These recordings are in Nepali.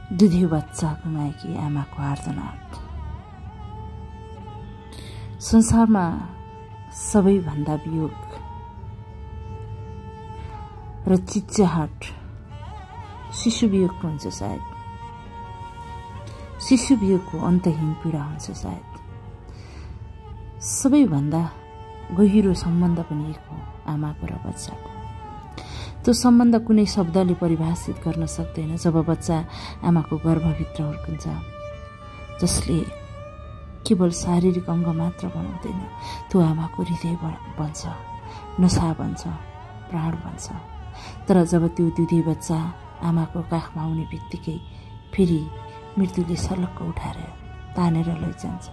दुधी बच्चा गुमाएकी आमाको आर्तनाद। संसारमा सबैभन्दा वियोग र चिच्याहाट शिशु वियोगको हुन्छ सायद। शिशु वियोगको अन्तहीन पीडा हुन्छ सायद। सबैभन्दा गहिरो सम्बन्ध पनि एक हो आमाको र बच्चाको। त्यो सम्बन्ध कुनै शब्दले परिभाषित गर्न सक्दैन जब बच्चा आमाको गर्भभित्र हुर्किन्छ, जसले केवल शारीरिक अङ्ग मात्र बनाउँदैन, त्यो आमाको हृदय बन्छ, नसा बन्छ, प्राण बन्छ। तर जब त्यो दुधी बच्चा आमाको काखमा आउने बित्तिकै फेरि मृत्युले सलक्क उठाएर तानेर लैजान्छ।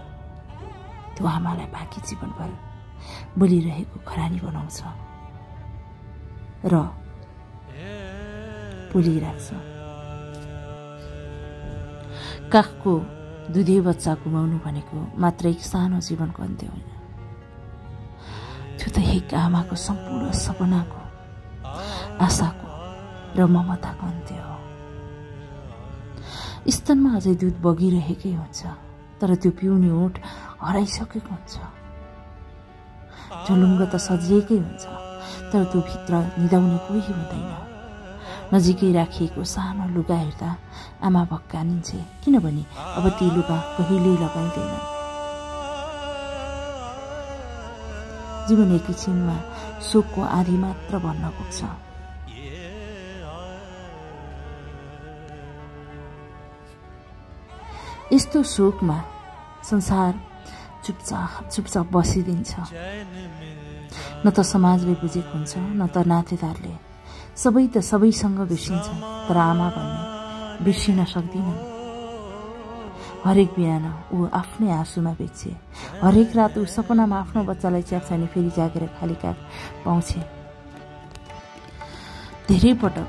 त्यो आमालाई बाँकी जीवनभर बोलिरहेको खरानी बनाउँछ र बोलिराख्छ। काखको दुधी बच्चा गुमाउनु भनेको मात्र एक सानो जीवनको अन्त्य होइन, त्यो त एक आमाको सम्पूर्ण सपनाको, आशाको र ममताको अन्त्य हो। स्तनमा अझै दुध बगिरहेकै हुन्छ, तर त्यो पिउने ओठ हराइसकेको हुन्छ। झलुङ्ग त सजिएकै हुन्छ, तर त्यो भित्र निदाउने कोही हुँदैन। नजिकै राखिएको सानो लुगा हेर्दा आमा भक्कानिन्छे, किनभने अब ती लुगा कहिल्यै लगाइँदैन। जीवन एकैछिनमा शोकको आधी मात्र बन्न पुग्छ। यस्तो शोकमा संसार चुपचाप बसिदिन्छ। न त समाजले बुझेको हुन्छ, न त नातेदारले। सबै त सबैसँग बिर्सिन्छ, तर आमा भन्ने बिर्सिन सक्दिनन्। हरेक बिहान ऊ आफ्नै आँसुमा बेच्छे। हरेक रात ऊ सपनामा आफ्नो बच्चालाई च्याप्छ अनि फेरि जागेर खाली काख पाउँछे। धेरै पटक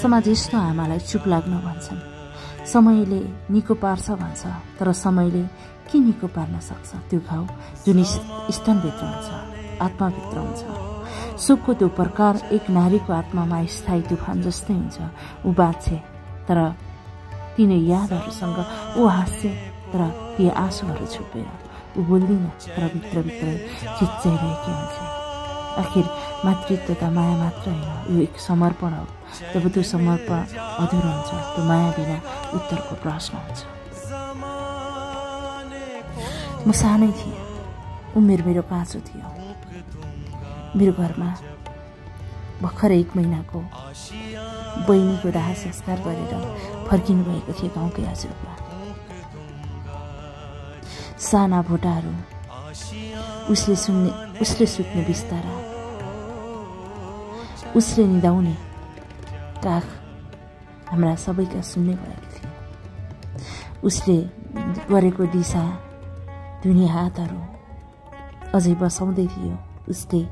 समाज यस्तो आमालाई चुप लाग्न भन्छन्। समयले निको पार्छ भन्छ, तर समयले के निको पार्न सक्छ? त्यो घाउ जुन स्तनभित्र हुन्छ, आत्माभित्र हुन्छ। सुखको त्यो प्रकार एक नारीको आत्मामा स्थायी तुफान जस्तै हुन्छ। ऊ बाँच्छे, तर तिनै यादहरूसँग ऊ हाँस्छे, तर ती आँसुहरू छुपेर ऊ बोल्दिन, तर भित्रभित्र चिच्याइरहेकी हुन्छ। आखिर मातृत्व त माया मात्र होइन, यो एक समर्पण हो। जब त्यो समर्पण अधुरो हुन्छ, त्यो माया बिना उत्तरको प्रश्न हुन्छ। म सानै थिएँ, उमेर मेरो काँचो थियो। मेरो घरमा भर्खर 1 महिनाको बहिनीको दाह संस्कार गरेर फर्किनु भएको थियो गाउँकै हजुरबा। साना भोटाहरू, उसले सुत्ने बिस्तारा, उसले निदाउने काख हाम्रा सबैका सुन्ने भएको थियो। उसले गरेको दिशा धुने हातहरू अझै बसाउँदै थियो उसकै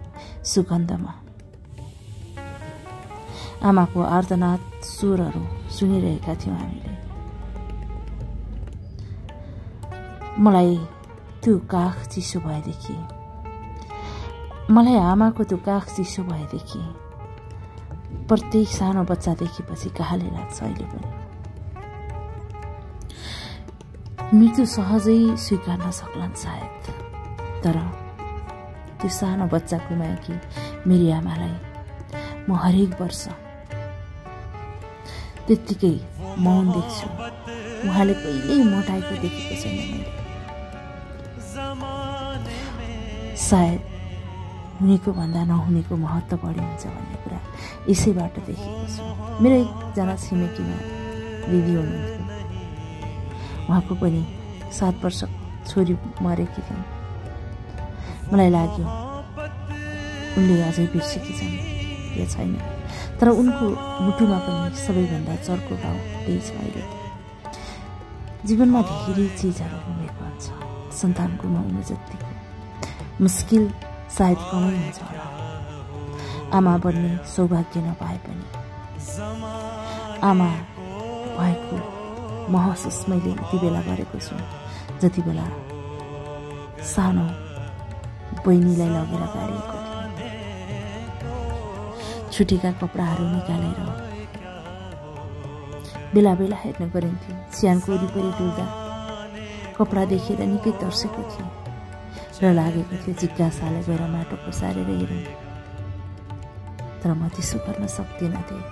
सुगन्धमा। आमाको आर्तनाद स्वरहरू सुनिरहेका थियौँ हामीले। मलाई त्यो काख चिसो भएदेखि, मलाई आमाको त्यो काख चिसो भएदेखि प्रत्येक सानो बच्चा देखेपछि कहाँले लाग्छ अहिले पनि। मृत्यु सहजै स्वीकार्न सक्लान् सायद, तर त्यो सानो बच्चा गुमाएकी मेरी आमालाई म हरेक वर्ष त्यत्तिकै मौन देख्छु। उहाँले कहिल्यै मोटाएको देखेको छैन मैले। सायद हुनेको भन्दा नहुनेको महत्त्व बढी हुन्छ भन्ने कुरा यसैबाट देखेको छु। मेरो एकजना छिमेकीमा दिदी हुनुहुन्थ्यो, उहाँको पनि 7 वर्ष छोरी मरेकी थिइन्। मलाई लाग्यो उनले अझै बिर्सेकी छन् या छैन, तर उनको मुटुमा पनि सबैभन्दा चर्को घाउ त्यही छ अहिले। जीवनमा धेरै चिजहरू घुमेको हुन्छ, सन्तान गुमाउनु जत्तिको मुस्किल सायद कमै हुन्छ होला। आमा बन्ने सौभाग्य नपाए पनि आमा भएको महसुस मैले यति बेला गरेको छु जति बेला सानो बहिनीलाई लगेर गाडिएको थियो। छुटेका कपडाहरू निकालेर बेला बेला हेर्न गरिन्थ्यो। स्यानको वरिपरि डुल्दा कपडा देखेर निकै तर्सेको थिएँ र लागेको थियो जिज्ञासाले गएर माटो पसारेर हेरौँ। तर म त्यसो गर्न सक्दिनँ थिएँ,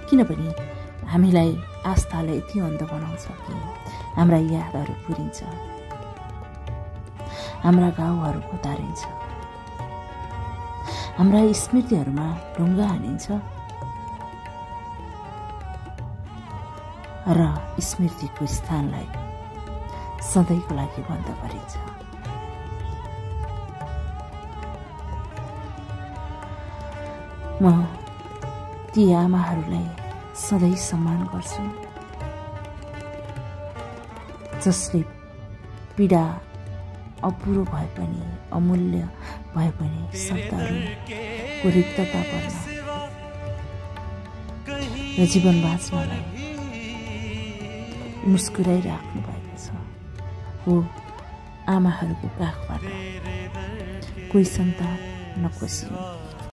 किनभने हामीलाई आस्थाले यति अन्ध बनाउँछ कि हाम्रा यादहरू पुरिन्छ, हाम्रा घाउहरू कोतारिन्छ, हाम्रा स्मृतिहरूमा ढुङ्गा हानिन्छ र स्मृतिको स्थानलाई सधैँको लागि बन्द गरिन्छ। म ती आमाहरूलाई सधैँ सम्मान गर्छु जसले पीडा अपुरो भए पनि, अमूल्य भए पनि शब्दहरूको रिक्तता पर्न र जीवन बाँच्नलाई मुस्कुराइराख्नु भएको छ। हो, आमाहरूको काखबाट कोही सन्तान नकोसियो।